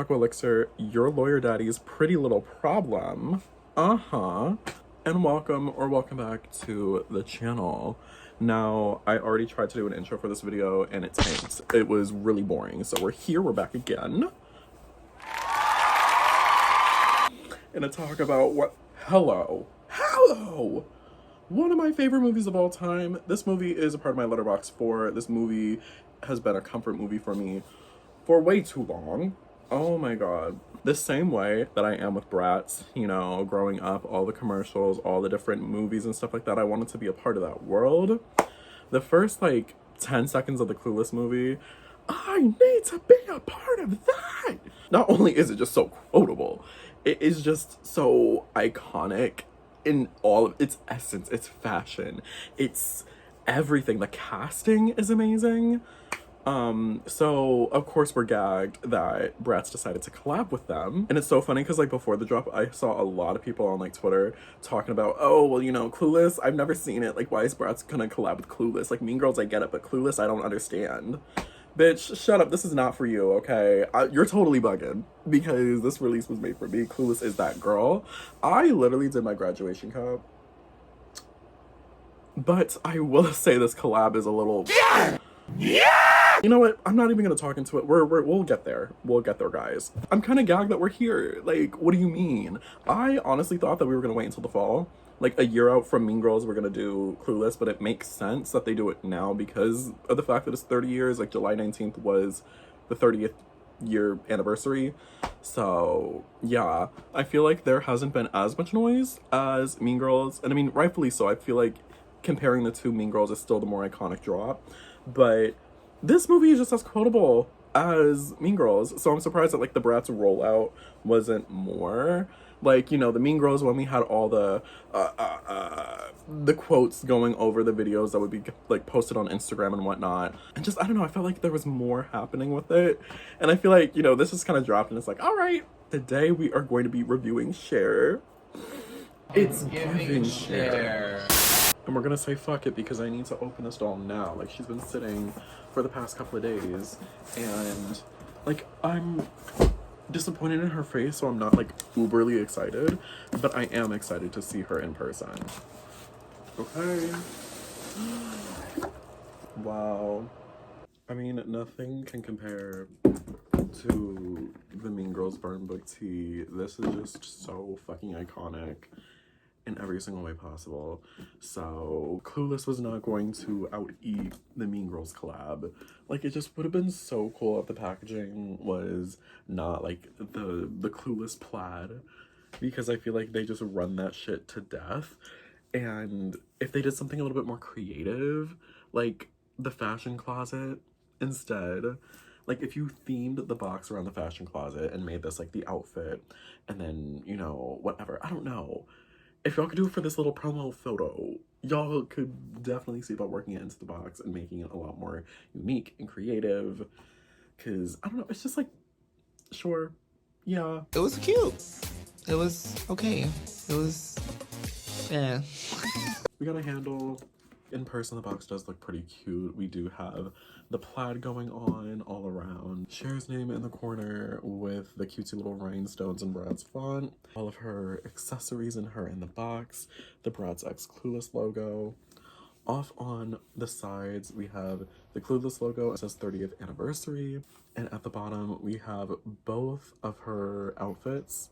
Aqua Elixir, your lawyer daddy's pretty little problem. And welcome back to the channel. Now, I already tried to do an intro for this video and it tanked. It was really boring. So we're back again. And to talk about hello. One of my favorite movies of all time. This movie is a part of my letterbox for. This movie has been a comfort movie for me for way too long. Oh my god. The same way that I am with Bratz, you know, growing up, all the commercials, all the different movies and stuff like that, I wanted to be a part of that world. The first, like, 10 seconds of the Clueless movie, I need to be a part of that! Not only is it just so quotable, it is just so iconic in all of its essence, its fashion, it's everything. The casting is amazing. So of course we're gagged that Bratz decided to collab with them. And it's so funny because like before the drop, I saw a lot of people on like Twitter talking about, oh, well, you know, Clueless, I've never seen it. Like, why is Bratz gonna collab with Clueless? Like, Mean Girls, I get it, but Clueless, I don't understand. Bitch, shut up. This is not for you, okay? You're totally bugging because this release was made for me. Clueless is that girl. I literally did my graduation cup. But I will say this collab is a little... Yeah! You know what? I'm not even gonna talk into it. We'll get there. We'll get there, guys. I'm kind of gagged that we're here. Like, what do you mean? I honestly thought that we were gonna wait until the fall. Like, a year out from Mean Girls, we're gonna do Clueless, but it makes sense that they do it now because of the fact that it's 30 years. Like, July 19th was the 30th year anniversary. So, yeah. I feel like there hasn't been as much noise as Mean Girls. And I mean, rightfully so. I feel like comparing the two, Mean Girls is still the more iconic drop. But this movie is just as quotable as Mean Girls, so I'm surprised that like the Bratz rollout wasn't more. Like, you know, the Mean Girls, when we had all the quotes going over the videos that would be like posted on Instagram and whatnot, and just I don't know, I felt like there was more happening with it. And I feel like, you know, this is kind of dropped and it's like, all right, today we are going to be reviewing Cher. It's giving Cher. And we're gonna say fuck it because I need to open this doll now. Like, she's been sitting for the past couple of days and like I'm disappointed in her face, so I'm not like uberly excited, but I am excited to see her in person. Okay. Wow. I mean, nothing can compare to the Mean Girls Burn Book tee. This is just so fucking iconic in every single way possible. So Clueless was not going to out-eat the Mean Girls collab. Like, it just would have been so cool if the packaging was not like the Clueless plaid, because I feel like they just run that shit to death. And if they did something a little bit more creative, like the fashion closet instead, like if you themed the box around the fashion closet and made this like the outfit, and then, you know, whatever, I don't know. If y'all could do it for this little promo photo, y'all could definitely see about working it into the box and making it a lot more unique and creative. Cause I don't know, it's just like, sure, yeah. It was cute. It was okay. It was, yeah. We got a handle. In person, the box does look pretty cute. We do have the plaid going on all around. Cher's name in the corner with the cutesy little rhinestones and Bratz font. All of her accessories and her in the box. The Bratz X Clueless logo. Off on the sides, we have the Clueless logo. It says 30th anniversary. And at the bottom, we have both of her outfits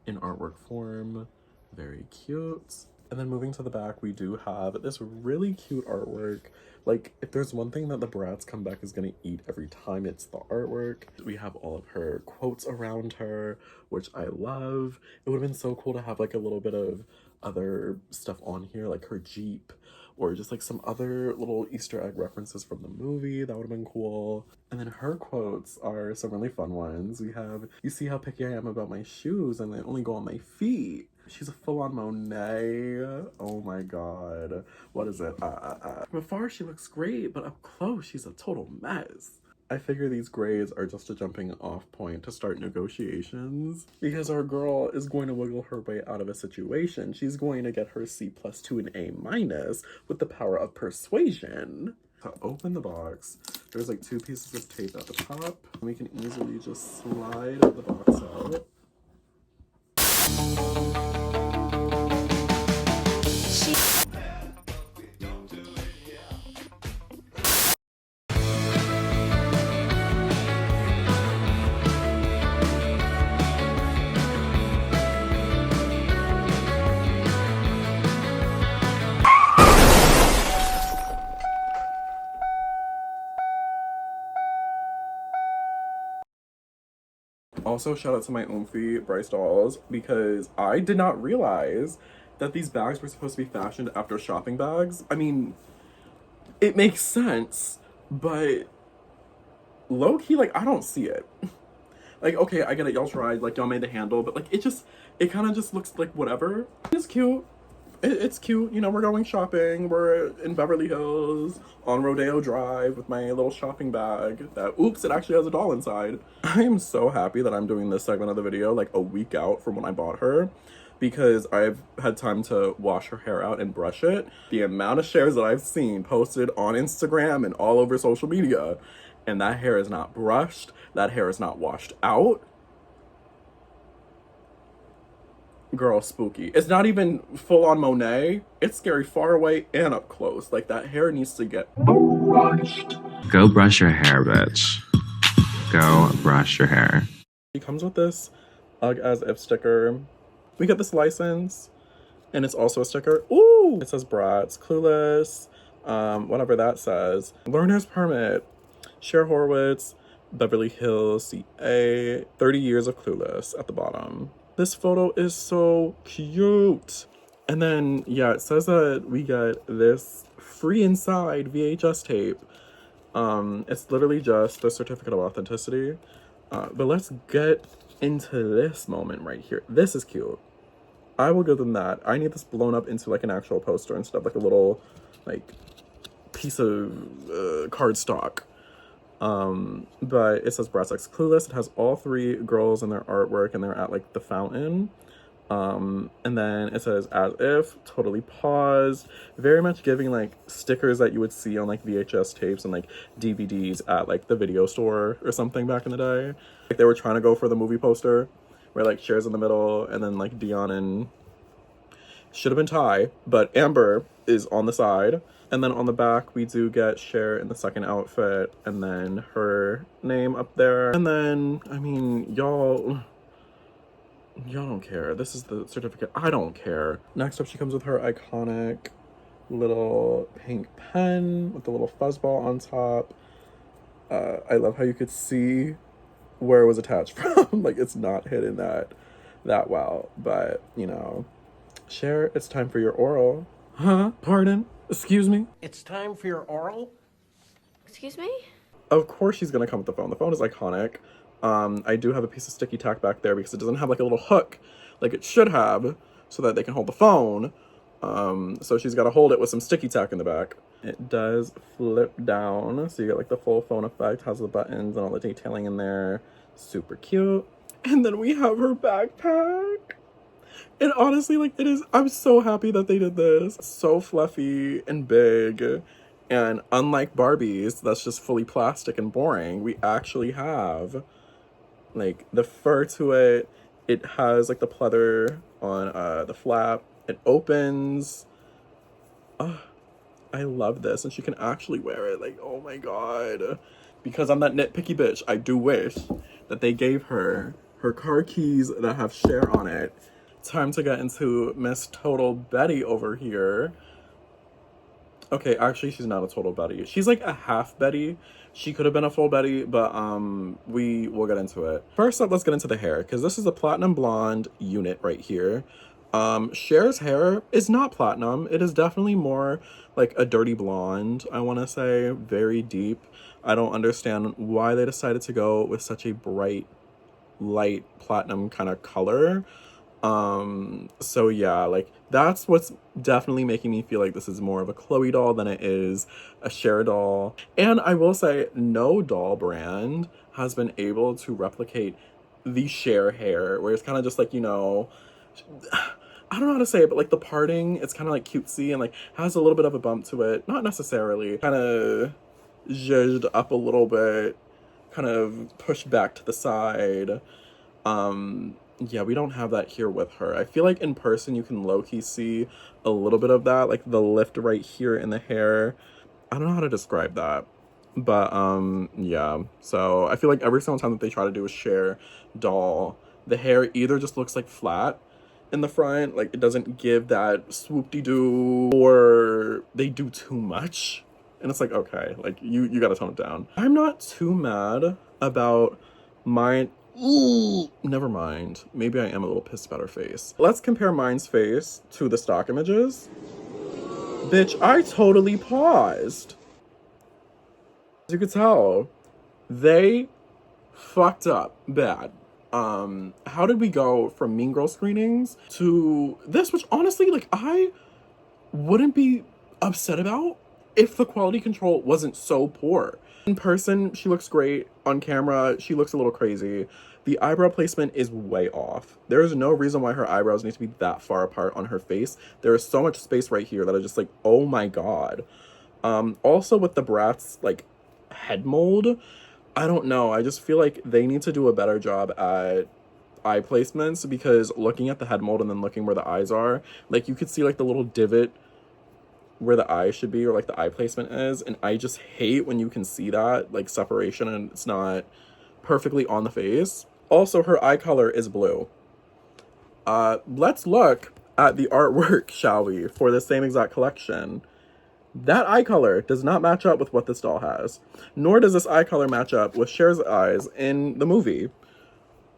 in artwork form. Very cute. And then moving to the back, we do have this really cute artwork. Like, if there's one thing that the Bratz comeback is gonna eat every time, it's the artwork. We have all of her quotes around her, which I love. It would have been so cool to have like a little bit of other stuff on here, like her Jeep, or just like some other little Easter egg references from the movie. That would have been cool. And then her quotes are some really fun ones. We have, you see how picky I am about my shoes and they only go on my feet. She's a full-on Monet. Oh my god. What is it? From afar, she looks great, but up close, she's a total mess. I figure these grades are just a jumping off point to start negotiations, because our girl is going to wiggle her way out of a situation. She's going to get her C+ to an A- with the power of persuasion. To open the box, there's like 2 pieces of tape at the top. We can easily just slide the box out. Also, shout out to my Oomphy Bryce dolls, because I did not realize that these bags were supposed to be fashioned after shopping bags. I mean, it makes sense, but low-key, like, I don't see it. Like, okay, I get it, y'all tried, like, y'all made the handle, but like, it kind of just looks like whatever. It's cute. It's cute, you know, we're going shopping, we're in Beverly Hills, on Rodeo Drive with my little shopping bag that, oops, it actually has a doll inside. I am so happy that I'm doing this segment of the video like a week out from when I bought her, because I've had time to wash her hair out and brush it. The amount of shares that I've seen posted on Instagram and all over social media, and that hair is not brushed, that hair is not washed out. Girl, spooky. It's not even full on Monet. It's scary far away and up close. Like, that hair needs to get brushed. Go brush your hair, bitch. Go brush your hair. He comes with this UGG as if sticker. We get this license, and it's also a sticker. Ooh! It says Bratz, Clueless, whatever that says. Learner's permit. Cher Horowitz, Beverly Hills, CA. 30 years of Clueless at the bottom. This photo is so cute. And then, yeah, it says that we get this free inside VHS tape. It's literally just the certificate of authenticity. But let's get into this moment right here. This is cute. I will give them that. I need this blown up into like an actual poster and stuff, like a little like piece of cardstock. But it says Bratz X Clueless. It has all 3 girls in their artwork, and they're at like the fountain. And then it says as if, totally paused, very much giving like stickers that you would see on like VHS tapes and like DVDs at like the video store or something back in the day. Like, they were trying to go for the movie poster where like Cher's in the middle, and then like Dion and should have been Ty, but Amber is on the side. And then on the back, we do get Cher in the second outfit, and then her name up there. And then, I mean, y'all don't care. This is the certificate. I don't care. Next up, she comes with her iconic little pink pen with the little fuzzball on top. I love how you could see where it was attached from. Like, it's not hidden that well, but you know. Cher, it's time for your oral. Huh? Pardon? Excuse me? It's time for your oral? Excuse me? Of course she's gonna come with the phone. The phone is iconic. I do have a piece of sticky tack back there because it doesn't have like a little hook like it should have so that they can hold the phone. So she's gotta hold it with some sticky tack in the back. It does flip down, so you get like the full phone effect, has the buttons and all the detailing in there. Super cute. And then we have her backpack. And honestly, like, it is, I'm so happy that they did this. So fluffy and big. And unlike Barbie's, that's just fully plastic and boring, we actually have, like, the fur to it. It has, like, the pleather on the flap. It opens. I love this. And she can actually wear it. Like, oh my god. Because I'm that nitpicky bitch, I do wish that they gave her car keys that have Cher on it. Time to get into Miss Total Betty over here. Okay, actually, she's not a total Betty. She's like a half Betty. She could have been a full Betty, but we will get into it. First up, let's get into the hair, because this is a platinum blonde unit right here. Cher's hair is not platinum. It is definitely more like a dirty blonde, I want to say. Very deep. I don't understand why they decided to go with such a bright, light platinum kind of color. So yeah, like, that's what's definitely making me feel like this is more of a Chloe doll than it is a Cher doll. And I will say, no doll brand has been able to replicate the Cher hair, where it's kind of just like, you know, I don't know how to say it, but like the parting, it's kind of like cutesy and like has a little bit of a bump to it. Not necessarily. Kind of zhuzhed up a little bit, kind of pushed back to the side. Yeah, we don't have that here with her. I feel like in person you can low-key see a little bit of that, like the lift right here in the hair. I don't know how to describe that. But yeah. So I feel like every single time that they try to do a Cher doll, the hair either just looks like flat in the front, like it doesn't give that swoop-de-doo, or they do too much. And it's like, okay, like you gotta tone it down. I'm not too mad about mine. Ooh, never mind. Maybe I am a little pissed about her face. Let's compare mine's face to the stock images. Bitch, I totally paused. As you could tell, they fucked up bad. How did we go from Mean Girl screenings to this, which honestly, like, I wouldn't be upset about if the quality control wasn't so poor. In person, she looks great. On camera, she looks a little crazy. The eyebrow placement is way off. There is no reason why her eyebrows need to be that far apart on her face. There is so much space right here that I just like, oh my god. Also with the Bratz, like, head mold, I don't know. I just feel like they need to do a better job at eye placements, because looking at the head mold and then looking where the eyes are, like, you could see like the little divot where the eye should be, or like the eye placement is, and I just hate when you can see that like separation and it's not perfectly on the face. Also, her eye color is blue. Let's look at the artwork, shall we, for the same exact collection. That eye color does not match up with what this doll has, nor does this eye color match up with Cher's eyes in the movie.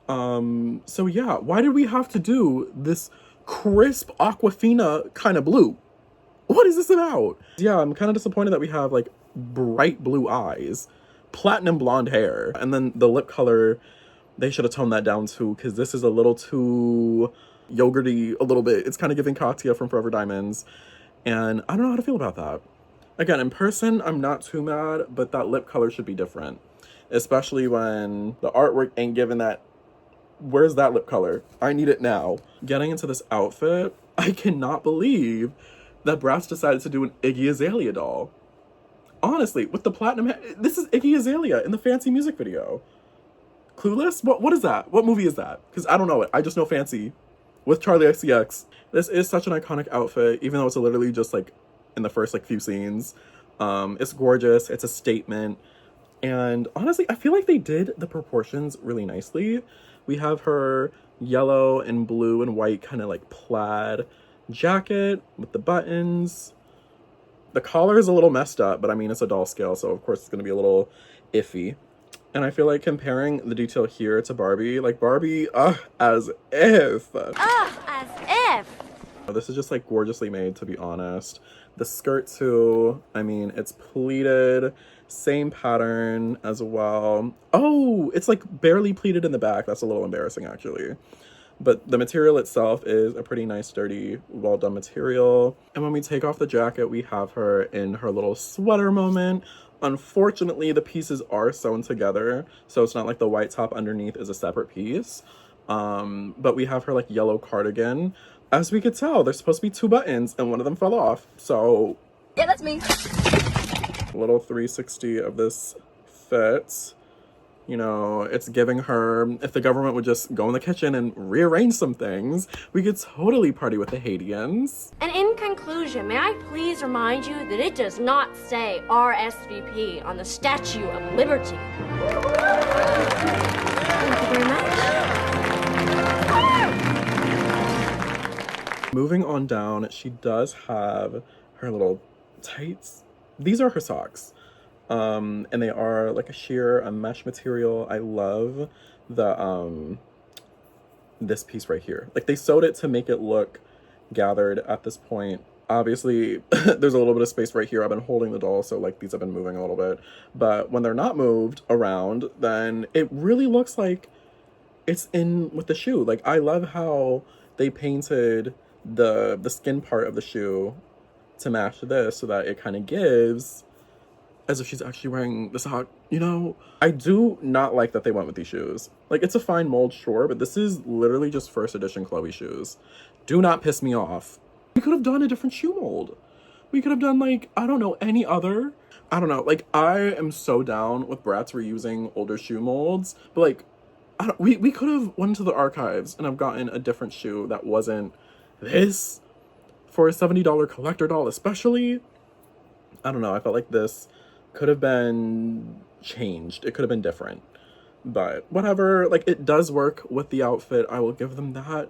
So yeah, why did we have to do this crisp Aquafina kind of blue? What is this about? Yeah, I'm kind of disappointed that we have like bright blue eyes, platinum blonde hair, and then the lip color, they should have toned that down too, because this is a little too yogurty a little bit. It's kind of giving Katya from Forever Diamonds, and I don't know how to feel about that. Again, in person, I'm not too mad, but that lip color should be different, especially when the artwork ain't given that. Where's that lip color? I need it now. Getting into this outfit, I cannot believe that Bratz decided to do an Iggy Azalea doll. Honestly, with the platinum hair, this is Iggy Azalea in the Fancy music video. Clueless? What is that? What movie is that? Because I don't know it. I just know Fancy with Charlie XCX. This is such an iconic outfit, even though it's literally just like in the first like few scenes. It's gorgeous. It's a statement. And honestly, I feel like they did the proportions really nicely. We have her yellow and blue and white kind of like plaid jacket with the buttons. The collar is a little messed up, but I mean, it's a doll scale, so of course it's going to be a little iffy. And I feel like comparing the detail here to Barbie, like Barbie, as if. As if. This is just like gorgeously made, to be honest. The skirt too, I mean, it's pleated, same pattern as well. Oh, it's like barely pleated in the back. That's a little embarrassing actually. But the material itself is a pretty nice, sturdy, well done material. And when we take off the jacket, we have her in her little sweater moment. Unfortunately, the pieces are sewn together, so it's not like the white top underneath is a separate piece. But we have her like yellow cardigan. As we could tell, there's supposed to be 2 buttons and one of them fell off. So Yeah, that's me. little 360 of this fit. You know, it's giving her, if the government would just go in the kitchen and rearrange some things, we could totally party with the Haitians. And in conclusion, may I please remind you that it does not say RSVP on the Statue of Liberty. Thank you very much. Moving on down, she does have her little tights. These are her socks. And they are like a sheer, a mesh material. I love the, this piece right here. Like they sewed it to make it look gathered at this point. Obviously, there's a little bit of space right here. I've been holding the doll, so like these have been moving a little bit. But when they're not moved around, then it really looks like it's in with the shoe. Like I love how they painted the skin part of the shoe to match this so that it kind of gives as if she's actually wearing the sock, you know? I do not like that they went with these shoes. Like, it's a fine mold, sure, but this is literally just first edition Chloe shoes. Do not piss me off. We could have done a different shoe mold. We could have done, like, I don't know, any other I don't know, like, I am so down with Bratz reusing older shoe molds, but like, we could have went to the archives and have gotten a different shoe that wasn't this for a $70 collector doll, especially. I don't know, I felt like this could have been changed. It could have been different. But whatever, like, it does work with the outfit. I will give them that.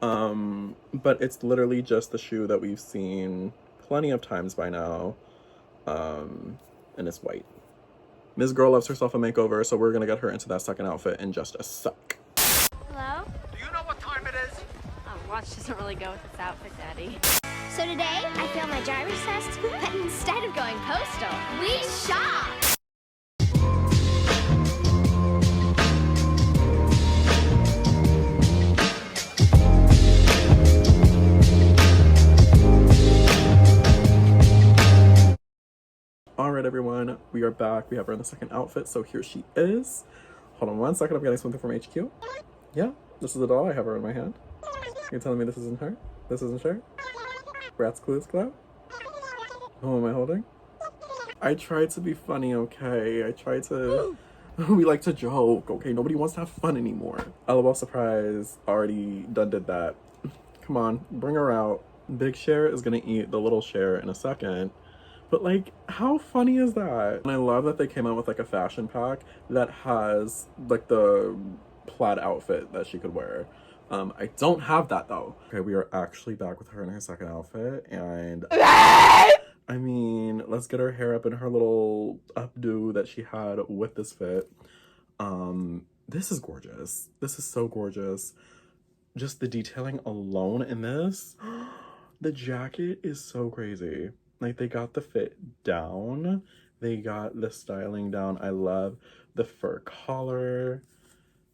But it's literally just the shoe that we've seen plenty of times by now. And it's white. Ms. Girl loves herself a makeover, so we're gonna get her into that second outfit in just a sec. Hello? Do you know what time it is? Watch doesn't really go with this outfit, Daddy. So today, I failed my driver's test, but instead of going postal, we shop! Alright everyone, we are back. We have her in the second outfit, so here she is. Hold on 1 second, I'm getting something from HQ. Yeah, this is the doll. I have her in my hand. You're telling me this isn't her? This isn't Cher? Bratz Clueless Club? Who am I holding? I tried to be funny, okay? I tried to... We like to joke, okay? Nobody wants to have fun anymore. LOL surprise, already done did that. Come on, bring her out. Big Cher is gonna eat the little Cher in a second. But like, how funny is that? And I love that they came out with like a fashion pack that has like the plaid outfit that she could wear. I don't have that though. Okay, we are actually back with her in her second outfit, and I mean, let's get her hair up in her little updo that she had with this fit. This is gorgeous. This is so gorgeous. Just the detailing alone in this. The jacket is so crazy. Like, they got the fit down. They got the styling down. I love the fur collar.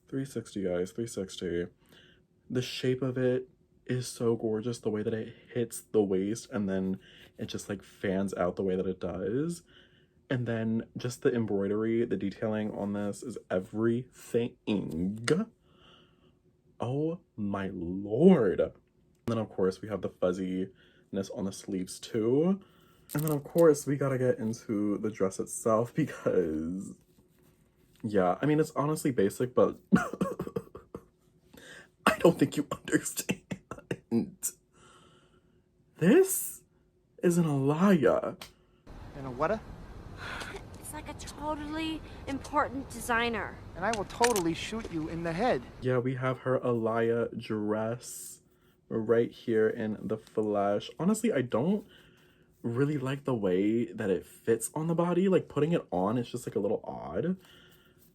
360, guys, 360. The shape of it is so gorgeous. The way that it hits the waist and then it just like fans out the way that it does. And then just the embroidery, the detailing on this is everything. Oh my Lord. And then of course we have the fuzziness on the sleeves too. And then of course we gotta get into the dress itself because, yeah, I mean, it's honestly basic, but I don't think you understand. This is an alaya. And a what? It's like a totally important designer. And I will totally shoot you in the head. Yeah, we have her alaya dress right here in the flesh. Honestly, I don't really like the way that it fits on the body. Like, putting it on, it's just like a little odd.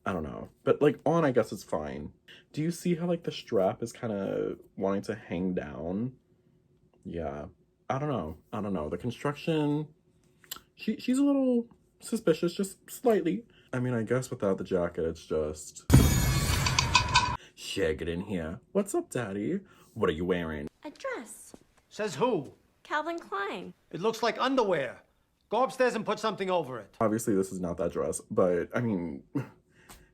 I don't know. But like on, I guess it's fine. Do you see how like the strap is kind of wanting to hang down? Yeah. I don't know. I don't know. The construction, she's a little suspicious, just slightly. I mean, I guess without the jacket, it's just... Cher, get in here. What's up, Daddy? What are you wearing? A dress. Says who? Calvin Klein. It looks like underwear. Go upstairs and put something over it. Obviously, this is not that dress, but I mean,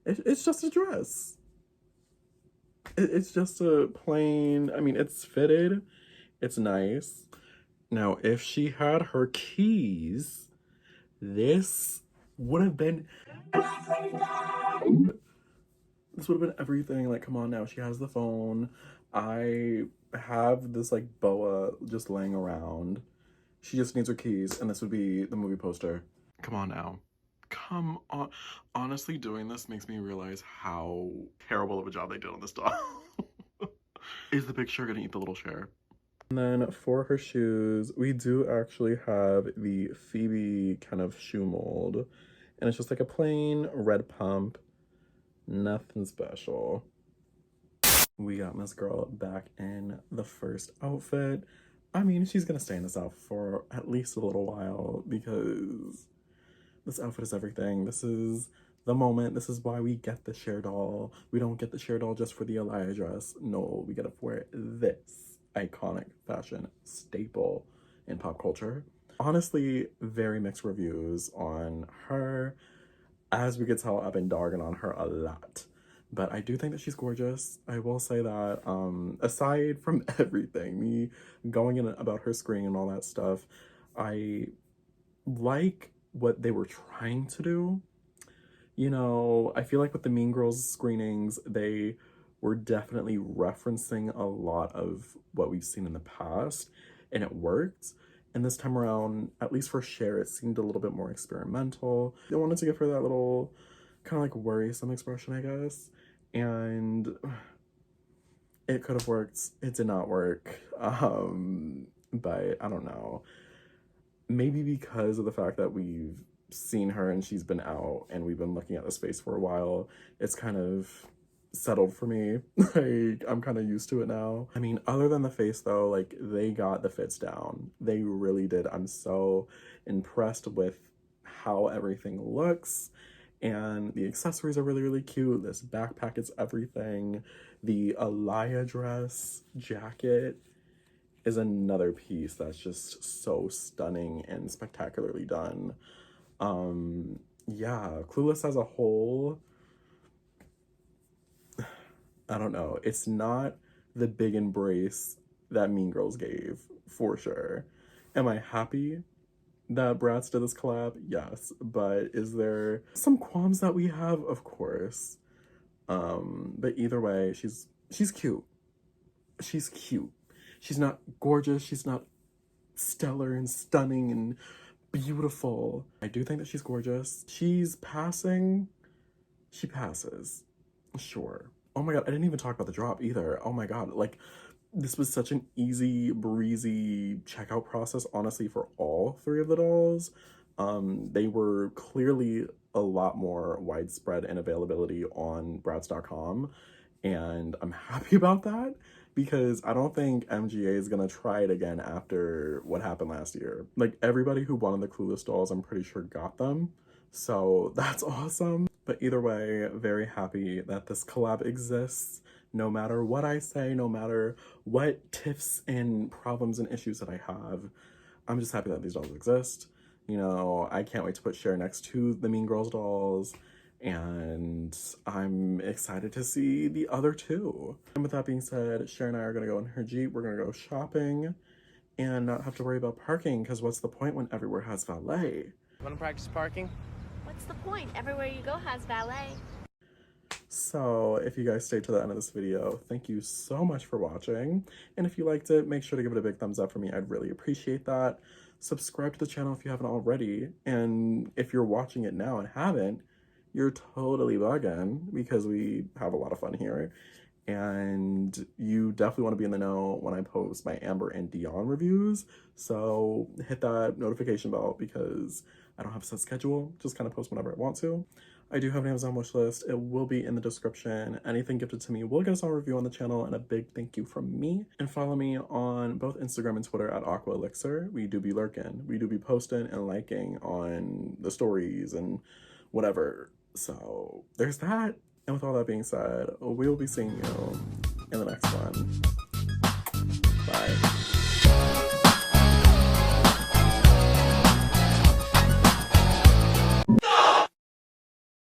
it's just a dress. It's just a plain, I mean, it's fitted. It's nice. Now, if she had her keys, this would have been... This would have been everything. Like, come on now. She has the phone. I have this, like, boa just laying around. She just needs her keys, and this would be the movie poster. Come on now. Come on. Honestly, doing this makes me realize how terrible of a job they did on this doll. Is the big Cher gonna eat the little Cher? And then for her shoes, we do actually have the Phoebe kind of shoe mold. And it's just like a plain red pump. Nothing special. We got Miss Girl back in the first outfit. I mean, she's gonna stay in this outfit for at least a little while because this outfit is everything. This is the moment. This is why we get the Cher doll. We don't get the Cher doll just for the Alaya dress. No, we get it for this iconic fashion staple in pop culture. Honestly, very mixed reviews on her. As we could tell, I've been dogging on her a lot. But I do think that she's gorgeous. I will say that, aside from everything, me going in about her screen and all that stuff, I like what they were trying to do. You know, I feel like with the Mean Girls screenings, they were definitely referencing a lot of what we've seen in the past, and it worked. And this time around, at least for Cher, it seemed a little bit more experimental. They wanted to give her that little kind of like worrisome expression, I guess. And it could have worked. It did not work. But I don't know. Maybe because of the fact that we've seen her and she's been out and we've been looking at this face for a while, it's kind of settled for me. Like, I'm kind of used to it now. I mean, other than the face though, like, they got the fits down. They really did. I'm so impressed with how everything looks, and the accessories are really, really cute. This backpack is everything. The Alaya dress jacket is another piece that's just so stunning and spectacularly done. Yeah, Clueless as a whole, I don't know. It's not the big embrace that Mean Girls gave, for sure. Am I happy that Bratz did this collab? Yes. But is there some qualms that we have? Of course. But either way, she's cute. She's cute. She's not gorgeous. She's not stellar and stunning and beautiful. I do think that she's gorgeous. She's passing. She passes. Sure. Oh my god, I didn't even talk about the drop either. Oh my god, like, this was such an easy, breezy checkout process, honestly, for all three of the dolls. They were clearly a lot more widespread in availability on Bratz.com, and I'm happy about that, because I don't think MGA is gonna try it again after what happened last year. Like, everybody who wanted the Clueless dolls, I'm pretty sure got them, so that's awesome. But either way, very happy that this collab exists. No matter what I say, no matter what tiffs and problems and issues that I have, I'm just happy that these dolls exist. You know, I can't wait to put Cher next to the Mean Girls dolls, and I'm excited to see the other two. And with that being said, Cher and I are gonna go in her Jeep, we're gonna go shopping, and not have to worry about parking, because what's the point when everywhere has valet? Wanna practice parking? What's the point? Everywhere you go has valet. So if you guys stayed to the end of this video, thank you so much for watching. And if you liked it, make sure to give it a big thumbs up for me. I'd really appreciate that. Subscribe to the channel if you haven't already. And if you're watching it now and haven't, you're totally bugging, because we have a lot of fun here. And you definitely want to be in the know when I post my Amber and Dion reviews. So hit that notification bell, because I don't have a set schedule, just kind of post whenever I want to. I do have an Amazon wish list. It will be in the description. Anything gifted to me will get us on review on the channel, and a big thank you from me. And follow me on both Instagram and Twitter at Aqua Elixir. We do be lurking. We do be posting and liking on the stories and whatever. So there's that. And with all that being said, we will be seeing you in the next one.